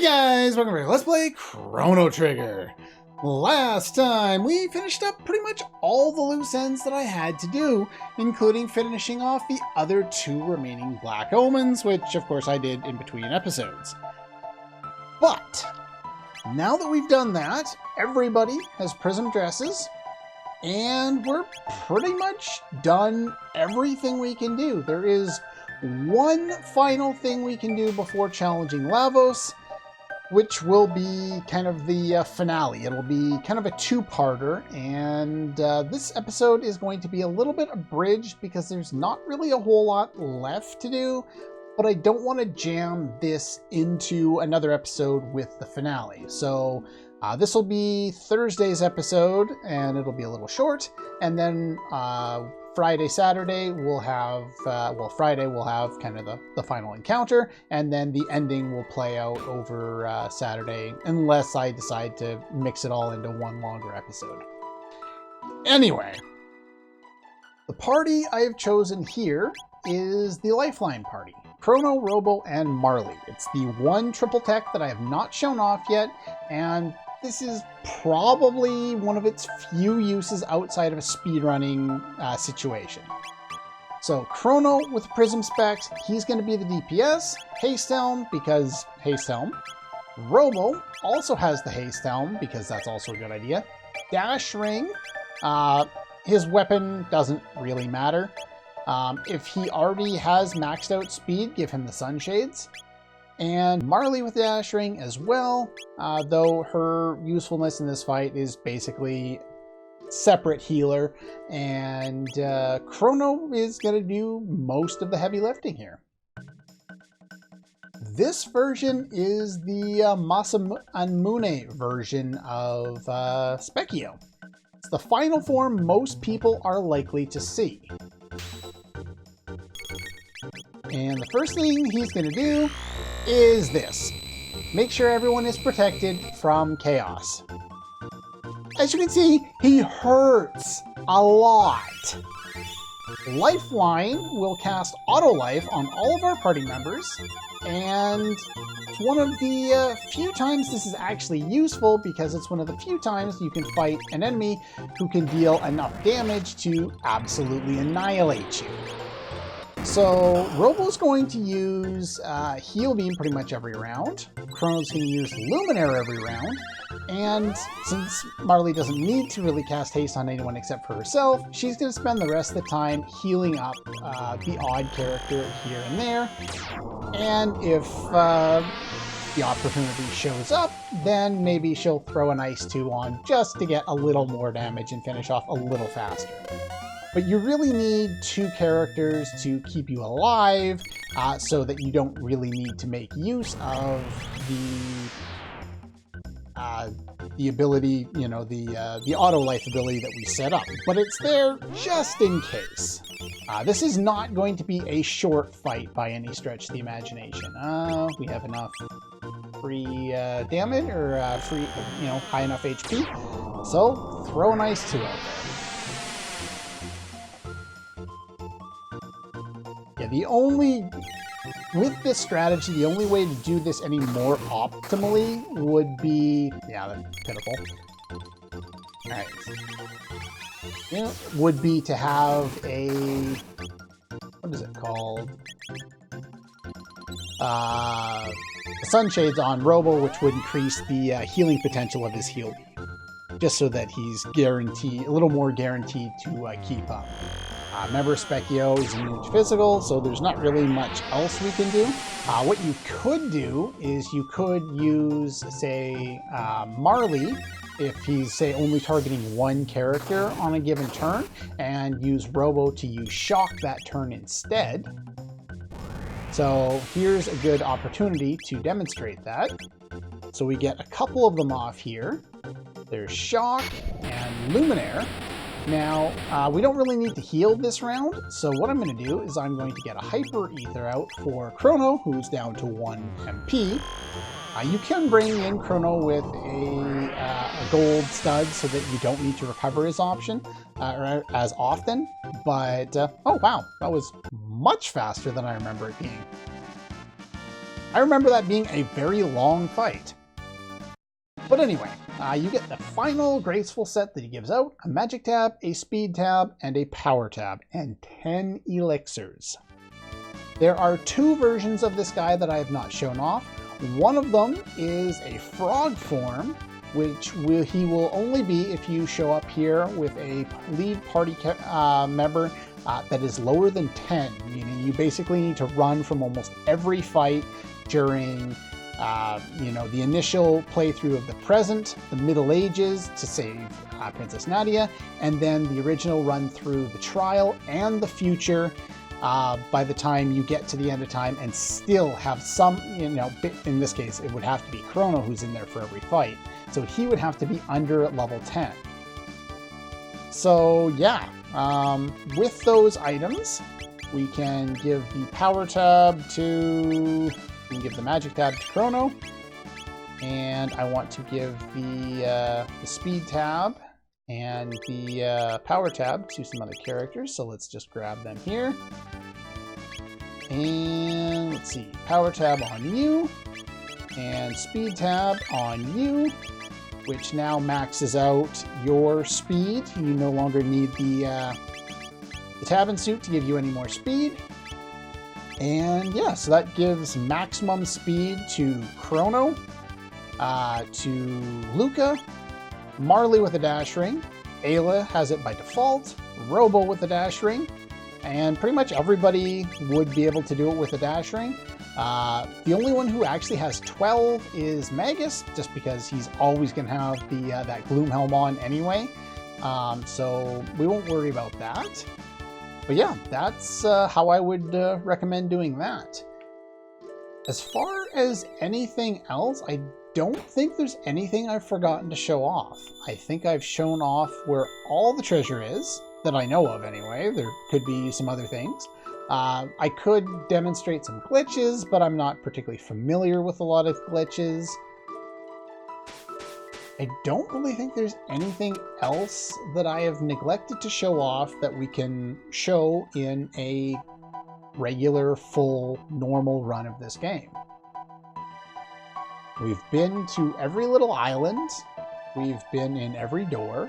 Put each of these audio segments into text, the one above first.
Hey guys, welcome back. Let's play Chrono Trigger. Last time we finished up pretty much all the loose ends that I had to do, including finishing off the other two remaining Black Omens, which of course I did in between episodes. But now that we've done that, everybody has prism dresses, and we're pretty much done everything we can do. There is one final thing we can do before challenging Lavos, which will be kind of the finale. It'll be kind of a two-parter, and this episode is going to be a little bit abridged because there's not really a whole lot left to do, but I don't want to jam this into another episode with the finale. So this will be Thursday's episode, and it'll be a little short, and then Friday, Saturday, we'll have, Friday we'll have kind of the final encounter, and then the ending will play out over Saturday, unless I decide to mix it all into one longer episode. Anyway, the party I have chosen here is the Lifeline party. Chrono, Robo, and Marley. It's the one triple tech that I have not shown off yet, and this is probably one of its few uses outside of a speedrunning situation. So Chrono with Prism Specs, he's going to be the DPS. Haste Helm, because Haste Helm. Robo also has the Haste Helm, because that's also a good idea. Dash Ring, his weapon doesn't really matter. If he already has maxed out speed, give him the Sunshades. And Marley with the Dash Ring as well, though her usefulness in this fight is basically separate healer, and Chrono is going to do most of the heavy lifting here. This version is the Masamune version of Spekio. It's the final form most people are likely to see. And the first thing he's going to do is this. Make sure everyone is protected from chaos. As you can see, he hurts a lot. Lifeline will cast Auto Life on all of our party members, and it's one of the few times this is actually useful because it's one of the few times you can fight an enemy who can deal enough damage to absolutely annihilate you. So Robo's going to use Heal Beam pretty much every round. Chrono's going to use Luminaire every round. And since Marley doesn't need to really cast haste on anyone except for herself, she's going to spend the rest of the time healing up the odd character here and there. And if the opportunity shows up, then maybe she'll throw an Ice 2 on just to get a little more damage and finish off a little faster. But you really need two characters to keep you alive, so that you don't really need to make use of the ability, you know, the auto life ability that we set up. But it's there just in case. This is not going to be a short fight by any stretch of the imagination. We have enough free damage, or free, you know, high enough HP. So throw an Ice 2 out there. With this strategy, the only way to do this any more optimally would be, yeah, that's pitiful. Alright. Yeah, would be to have a, what is it called? Sunshades on Robo, which would increase the healing potential of his heal beam. Just so that he's guaranteed, a little more guaranteed to keep up. Remember, Spekio is immune to physical, so there's not really much else we can do. What you could do is you could use, say, Marley, if he's, say, only targeting one character on a given turn, and use Robo to use Shock that turn instead. So here's a good opportunity to demonstrate that. So we get a couple of them off here. There's Shock and Luminaire. Now, we don't really need to heal this round, so what I'm going to do is I'm going to get a Hyper Ether out for Chrono, who's down to 1 MP. You can bring in Chrono with a gold stud so that you don't need to recover his option as often, but oh wow, that was much faster than I remember it being. I remember that being a very long fight. But anyway, you get the final graceful set that he gives out, a magic tab, a speed tab, and a power tab, and 10 elixirs. There are 2 versions of this guy that I have not shown off. One of them is a frog form, which he will only be if you show up here with a lead party member that is lower than 10, meaning you basically need to run from almost every fight during the initial playthrough of the present, the Middle Ages to save Princess Nadia, and then the original run through the trial and the future by the time you get to the end of time, and still have some, in this case, it would have to be Chrono who's in there for every fight. So he would have to be under level 10. So yeah, with those items, we can give the power tab to... We can give the magic tab to Chrono, and I want to give the speed tab and the power tab to some other characters, so let's just grab them here. And let's see, power tab on you, and speed tab on you, which now maxes out your speed. You no longer need the Tabin suit to give you any more speed. And yeah, so that gives maximum speed to Chrono, to Luca, Marley with a dash ring, Ayla has it by default, Robo with a dash ring, and pretty much everybody would be able to do it with a dash ring. The only one who actually has 12 is Magus, just because he's always going to have the that Gloomhelm on anyway, so we won't worry about that. But yeah, that's how I would recommend doing that. As far as anything else, I don't think there's anything I've forgotten to show off. I think I've shown off where all the treasure is, that I know of anyway. There could be some other things. I could demonstrate some glitches, but I'm not particularly familiar with a lot of glitches. I don't really think there's anything else that I have neglected to show off that we can show in a regular, full, normal run of this game. We've been to every little island. We've been in every door.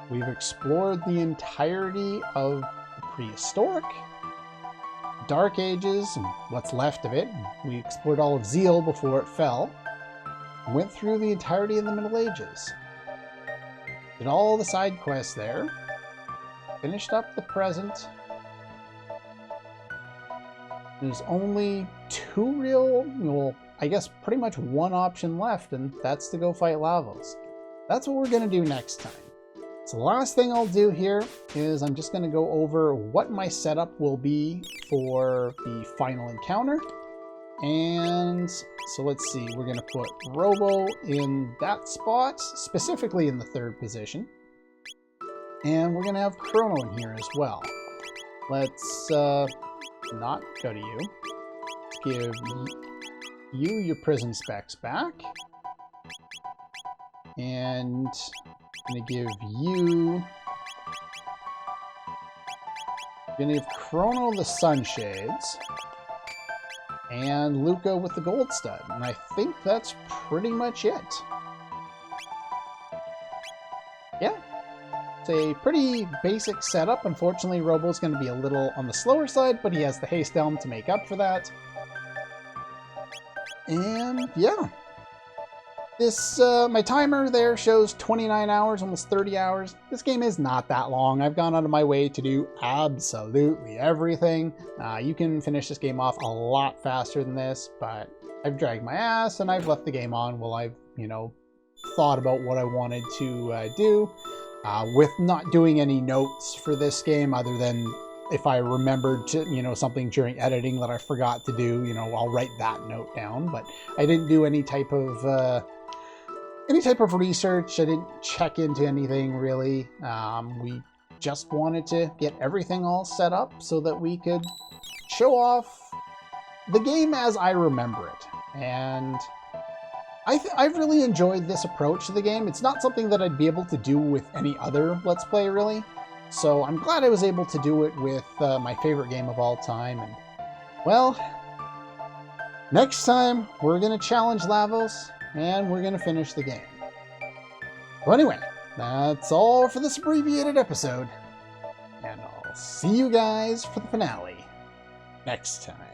We've explored the entirety of the prehistoric, Dark Ages, and what's left of it. We explored all of Zeal before it fell. Went through the entirety of the Middle Ages. Did all the side quests there. Finished up the present. There's only 2 real, well, I guess pretty much 1 option left, and that's to go fight Lavos. That's what we're going to do next time. So the last thing I'll do here is I'm just going to go over what my setup will be for the final encounter. And so let's see, we're going to put Robo in that spot, specifically in the 3rd position. And we're going to have Chrono in here as well. Let's not go to you. Let's give you your prison specs back. And I'm going to give you... I'm going to give Chrono the Sunshades. And Luca with the gold stud. And I think that's pretty much it. Yeah. It's a pretty basic setup. Unfortunately, Robo's going to be a little on the slower side, but he has the haste elm to make up for that. And yeah. This, my timer there shows 29 hours, almost 30 hours. This game is not that long. I've gone out of my way to do absolutely everything. You can finish this game off a lot faster than this, but I've dragged my ass and I've left the game on while I've, thought about what I wanted to do. With not doing any notes for this game other than if I remembered to, something during editing that I forgot to do, I'll write that note down. But I didn't do any type of research. I didn't check into anything really. We just wanted to get everything all set up so that we could show off the game as I remember it. And I've really enjoyed this approach to the game. It's not something that I'd be able to do with any other Let's Play, really. So I'm glad I was able to do it with my favorite game of all time. And, well, Next time, we're going to challenge Lavos, and we're going to finish the game. So anyway, that's all for this abbreviated episode, and I'll see you guys for the finale next time.